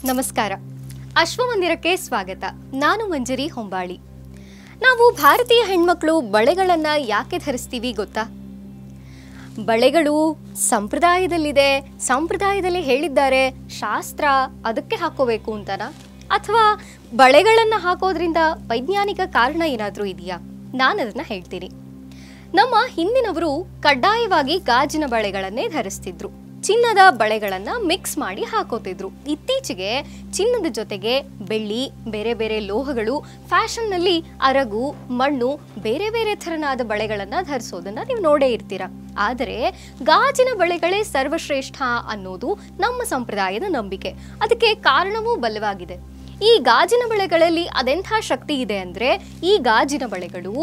ನಮಸ್ಕಾರ. ಅಶ್ವಮಂದಿರಕ್ಕೆ ಸ್ವಾಗತ. ನಾನು ಮಂಜರಿ ಹೊಂಬಾಳಿ. ನಾವು ಭಾರತೀಯ ಹೆಣ್ಮಕ್ಳು ಬಳೆಗಳನ್ನ ಯಾಕೆ ಧರಿಸ್ತೀವಿ ಗೊತ್ತಾ? ಬಳೆಗಳು ಸಂಪ್ರದಾಯದಲ್ಲಿದೆ, ಸಂಪ್ರದಾಯದಲ್ಲಿ ಹೇಳಿದ್ದಾರೆ, ಶಾಸ್ತ್ರ ಅದಕ್ಕೆ ಹಾಕೋಬೇಕು ಅಂತನಾ? ಅಥವಾ ಬಳೆಗಳನ್ನ ಹಾಕೋದ್ರಿಂದ ವೈಜ್ಞಾನಿಕ ಕಾರಣ ಏನಾದರೂ ಇದೆಯಾ? ನಾನು ಅದನ್ನ ಹೇಳ್ತೀನಿ. ನಮ್ಮ ಹಿಂದಿನವರು ಕಡ್ಡಾಯವಾಗಿ ಗಾಜಿನ ಬಳೆಗಳನ್ನೇ ಧರಿಸ್ತಿದ್ರು. ಚಿನ್ನದ ಬಳೆಗಳನ್ನ ಮಿಕ್ಸ್ ಮಾಡಿ ಹಾಕೋತಿದ್ರು. ಇತ್ತೀಚೆಗೆ ಚಿನ್ನದ ಜೊತೆಗೆ ಬೆಳ್ಳಿ, ಬೇರೆ ಬೇರೆ ಲೋಹಗಳು, ಫ್ಯಾಷನ್ನಲ್ಲಿ ಅರಗು, ಮಣ್ಣು, ಬೇರೆ ಬೇರೆ ಥರನಾದ ಬಳೆಗಳನ್ನ ಧರಿಸೋದನ್ನ ನೀವು ನೋಡೇ ಇರ್ತೀರ. ಆದರೆ ಗಾಜಿನ ಬಳೆಗಳೇ ಸರ್ವಶ್ರೇಷ್ಠ ಅನ್ನೋದು ನಮ್ಮ ಸಂಪ್ರದಾಯದ ನಂಬಿಕೆ. ಅದಕ್ಕೆ ಕಾರಣವೂ ಬಲವಾಗಿದೆ. ಈ ಗಾಜಿನ ಬಳೆಗಳಲ್ಲಿ ಅದೆಂಥ ಶಕ್ತಿ ಇದೆ ಅಂದರೆ, ಈ ಗಾಜಿನ ಬಳೆಗಳು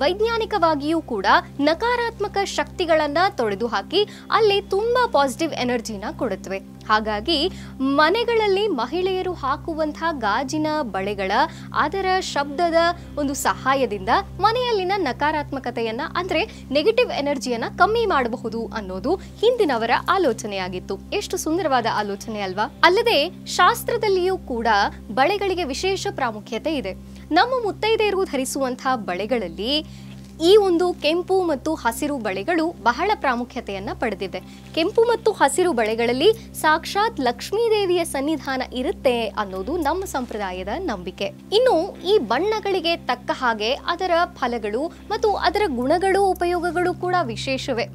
ವೈಜ್ಞಾನಿಕವಾಗಿಯೂ ಕೂಡ ನಕಾರಾತ್ಮಕ ಶಕ್ತಿಗಳನ್ನು ತೊಡೆದು ಹಾಕಿ ಅಲ್ಲಿ ತುಂಬ ಪಾಸಿಟಿವ್ ಎನರ್ಜಿನ ಕೊಡುತ್ತವೆ. ಹಾಗಾಗಿ ಮನೆಗಳಲ್ಲಿ ಮಹಿಳೆಯರು ಹಾಕುವಂಥ ಗಾಜಿನ ಬಳೆಗಳ ಅದರ ಶಬ್ದದ ಒಂದು ಸಹಾಯದಿಂದ ಮನೆಯಲ್ಲಿನ ನಕಾರಾತ್ಮಕತೆಯನ್ನ ಅಂದರೆ ನೆಗೆಟಿವ್ ಎನರ್ಜಿಯನ್ನ ಕಮ್ಮಿ ಮಾಡಬಹುದು ಅನ್ನೋದು ಹಿಂದಿನವರ ಆಲೋಚನೆಯಾಗಿತ್ತು. ಎಷ್ಟು ಸುಂದರವಾದ ಆಲೋಚನೆ ಅಲ್ವಾ? ಅಲ್ಲದೆ ಶಾಸ್ತ್ರದಲ್ಲಿಯೂ ಕೂಡ ಬಳೆಗಳಿಗೆ ವಿಶೇಷ ಪ್ರಾಮುಖ್ಯತೆ ಇದೆ. ನಮ್ಮ ಮುತ್ತೈದೆಯರು ಧರಿಸುವಂತಹ ಬಳೆಗಳಲ್ಲಿ ಈ ಒಂದು ಕೆಂಪು ಮತ್ತು ಹಸಿರು ಬಳೆಗಳು ಬಹಳ ಪ್ರಾಮುಖ್ಯತೆಯನ್ನ ಪಡೆದಿದೆ. ಕೆಂಪು ಮತ್ತು ಹಸಿರು ಬಳೆಗಳಲ್ಲಿ ಸಾಕ್ಷಾತ್ ಲಕ್ಷ್ಮೀದೇವಿಯ ಸನ್ನಿಧಾನ ಇರುತ್ತೆ ಅನ್ನೋದು ನಮ್ಮ ಸಂಪ್ರದಾಯದ ನಂಬಿಕೆ. ಇನ್ನು ಈ ಬಣ್ಣಗಳಿಗೆ ತಕ್ಕ ಹಾಗೆ ಅದರ ಫಲಗಳು ಮತ್ತು ಅದರ ಗುಣಗಳು, ಉಪಯೋಗಗಳು ಕೂಡ ವಿಶೇಷವೇ.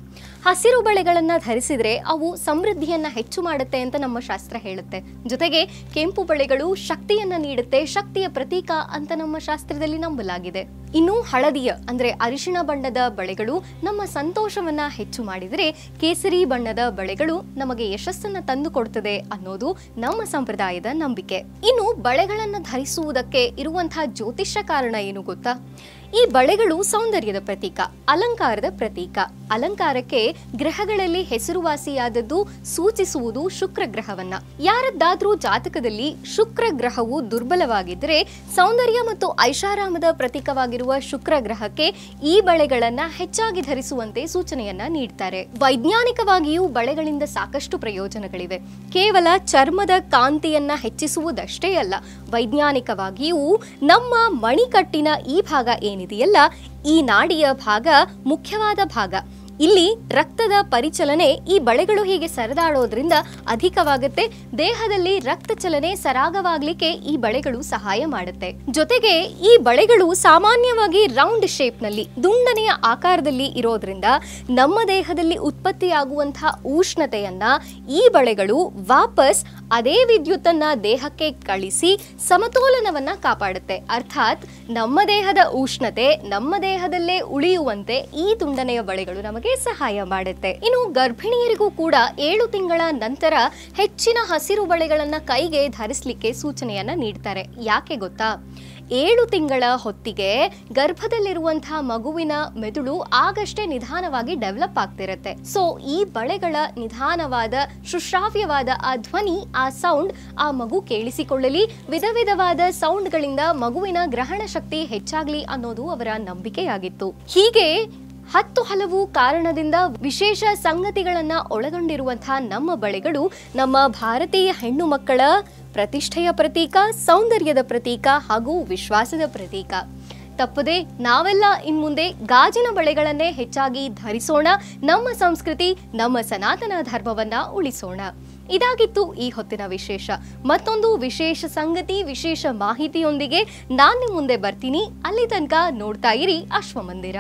ಹಸಿರು ಬಳೆಗಳನ್ನ ಧರಿಸಿದ್ರೆ ಅವು ಸಮೃದ್ಧಿಯನ್ನ ಹೆಚ್ಚು ಮಾಡುತ್ತೆ ಅಂತ ನಮ್ಮ ಶಾಸ್ತ್ರ ಹೇಳುತ್ತೆ. ಜೊತೆಗೆ ಕೆಂಪು ಬಳೆಗಳು ಶಕ್ತಿಯನ್ನ ನೀಡುತ್ತೆ, ಶಕ್ತಿಯ ಪ್ರತೀಕ ಅಂತ ನಮ್ಮ ಶಾಸ್ತ್ರದಲ್ಲಿ ನಂಬಲಾಗಿದೆ. ಇನ್ನು ಹಳದಿಯ ಅಂದ್ರೆ ಅರಿಶಿಣ ಬಣ್ಣದ ಬಳೆಗಳು ನಮ್ಮ ಸಂತೋಷವನ್ನ ಹೆಚ್ಚು ಮಾಡಿದರೆ, ಕೇಸರಿ ಬಣ್ಣದ ಬಳೆಗಳು ನಮಗೆ ಯಶಸ್ಸನ್ನ ತಂದು ಕೊಡ್ತದೆ ಅನ್ನೋದು ನಮ್ಮ ಸಂಪ್ರದಾಯದ ನಂಬಿಕೆ. ಇನ್ನು ಬಳೆಗಳನ್ನ ಧರಿಸುವುದಕ್ಕೆ ಇರುವಂತಹ ಜ್ಯೋತಿಷ್ಯ ಕಾರಣ ಏನು ಗೊತ್ತಾ? ಈ ಬಳೆಗಳು ಸೌಂದರ್ಯದ ಪ್ರತೀಕ, ಅಲಂಕಾರದ ಪ್ರತೀಕ. ಅಲಂಕಾರಕ್ಕೆ ಗ್ರಹಗಳಲ್ಲಿ ಹೆಸರುವಾಸಿಯಾದದ್ದು ಸೂಚಿಸುವುದು ಶುಕ್ರ ಗ್ರಹವನ್ನ. ಯಾರದ್ದಾದ್ರೂ ಜಾತಕದಲ್ಲಿ ಶುಕ್ರ ಗ್ರಹವು ದುರ್ಬಲವಾಗಿದ್ದರೆ ಸೌಂದರ್ಯ ಮತ್ತು ಐಷಾರಾಮದ ಪ್ರತೀಕವಾಗಿರುವ ಶುಕ್ರ ಗ್ರಹಕ್ಕೆ ಈ ಬಳೆಗಳನ್ನ ಹೆಚ್ಚಾಗಿ ಧರಿಸುವಂತೆ ಸೂಚನೆಯನ್ನ ನೀಡ್ತಾರೆ. ವೈಜ್ಞಾನಿಕವಾಗಿಯೂ ಬಳೆಗಳಿಂದ ಸಾಕಷ್ಟು ಪ್ರಯೋಜನಗಳಿವೆ. ಕೇವಲ ಚರ್ಮದ ಕಾಂತಿಯನ್ನ ಹೆಚ್ಚಿಸುವುದಷ್ಟೇ ಅಲ್ಲ, ವೈಜ್ಞಾನಿಕವಾಗಿಯೂ ನಮ್ಮ ಮಣಿಕಟ್ಟಿನ ಈ ಭಾಗ ಏನಿದೆಯಲ್ಲ, ಈ ನಾಡಿಯ ಭಾಗ ಮುಖ್ಯವಾದ ಭಾಗ. ಇಲ್ಲಿ ರಕ್ತದ ಪರಿಚಲನೆ ಈ ಬಳೆಗಳು ಹೀಗೆ ಸರದಾಡೋದ್ರಿಂದ ಅಧಿಕವಾಗುತ್ತೆ. ದೇಹದಲ್ಲಿ ರಕ್ತ ಚಲನೆ ಸರಾಗವಾಗ್ಲಿಕ್ಕೆ ಈ ಬಳೆಗಳು ಸಹಾಯ ಮಾಡುತ್ತೆ. ಜೊತೆಗೆ ಈ ಬಳೆಗಳು ಸಾಮಾನ್ಯವಾಗಿ ರೌಂಡ್ ಶೇಪ್ನಲ್ಲಿ, ದುಂಡನೆಯ ಆಕಾರದಲ್ಲಿ ಇರೋದ್ರಿಂದ ನಮ್ಮ ದೇಹದಲ್ಲಿ ಉತ್ಪತ್ತಿಯಾಗುವಂತಹ ಉಷ್ಣತೆಯನ್ನ ಈ ಬಳೆಗಳು ವಾಪಸ್ ಅದೇ ವಿದ್ಯುತ್ತನ್ನ ದೇಹಕ್ಕೆ ಕಳಿಸಿ ಸಮತೋಲನವನ್ನ ಕಾಪಾಡುತ್ತೆ. ಅರ್ಥಾತ್ ನಮ್ಮ ದೇಹದ ಉಷ್ಣತೆ ನಮ್ಮ ದೇಹದಲ್ಲೇ ಉಳಿಯುವಂತೆ ಈ ದುಂಡನೆಯ ಬಳೆಗಳು ನಮಗೆ ಸಹಾಯ ಮಾಡುತ್ತೆ. ಇನ್ನು ಗರ್ಭಿಣಿಯರಿಗೂ ಕೂಡ 7 ತಿಂಗಳ ನಂತರ ಹೆಚ್ಚಿನ ಹಸಿರು ಬಳೆಗಳನ್ನ ಕೈಗೆ ಧರಿಸಲಿಕ್ಕೆ ಸೂಚನೆಯನ್ನ ನೀಡ್ತಾರೆ. ಯಾಕೆ ಗೊತ್ತಾ? 7 ತಿಂಗಳ ಹೊತ್ತಿಗೆ ಗರ್ಭದಲ್ಲಿರುವಂತಹ ಮಗುವಿನ ಮೆದುಳು ಆಗಷ್ಟೇ ನಿಧಾನವಾಗಿ ಡೆವಲಪ್ ಆಗ್ತಿರುತ್ತೆ. ಸೊ ಈ ಬಳೆಗಳ ನಿಧಾನವಾದ ಸುಶ್ರಾವ್ಯವಾದ ಆ ಧ್ವನಿ, ಆ ಸೌಂಡ್ ಆ ಮಗು ಕೇಳಿಸಿಕೊಳ್ಳಲಿ, ವಿಧ ವಿಧವಾದ ಸೌಂಡ್ಗಳಿಂದ ಮಗುವಿನ ಗ್ರಹಣ ಶಕ್ತಿ ಹೆಚ್ಚಾಗ್ಲಿ ಅನ್ನೋದು ಅವರ ನಂಬಿಕೆಯಾಗಿತ್ತು. ಹೀಗೆ 10 ಹಲವು ಕಾರಣದಿಂದ ವಿಶೇಷ ಸಂಗತಿಗಳನ್ನ ಒಳಗೊಂಡಿರುವಂತಹ ನಮ್ಮ ಬಳೆಗಳು ನಮ್ಮ ಭಾರತೀಯ ಹೆಣ್ಣು ಮಕ್ಕಳ ಪ್ರತಿಷ್ಠೆಯ ಪ್ರತೀಕ, ಸೌಂದರ್ಯದ ಪ್ರತೀಕ ಹಾಗೂ ವಿಶ್ವಾಸದ ಪ್ರತೀಕ. ತಪ್ಪದೆ ನಾವೆಲ್ಲ ಇನ್ಮುಂದೆ ಗಾಜಿನ ಬಳೆಗಳನ್ನೇ ಹೆಚ್ಚಾಗಿ ಧರಿಸೋಣ. ನಮ್ಮ ಸಂಸ್ಕೃತಿ, ನಮ್ಮ ಸನಾತನ ಧರ್ಮವನ್ನ ಉಳಿಸೋಣ. ಇದಾಗಿತ್ತು ಈ ಹೊತ್ತಿನ ವಿಶೇಷ. ಮತ್ತೊಂದು ವಿಶೇಷ ಸಂಗತಿ, ವಿಶೇಷ ಮಾಹಿತಿಯೊಂದಿಗೆ ನಾನು ಮುಂದೆ ಬರ್ತೀನಿ. ಅಲ್ಲಿ ತನಕ ನೋಡ್ತಾ ಇರಿ ಅಶ್ವಮಂದಿರ.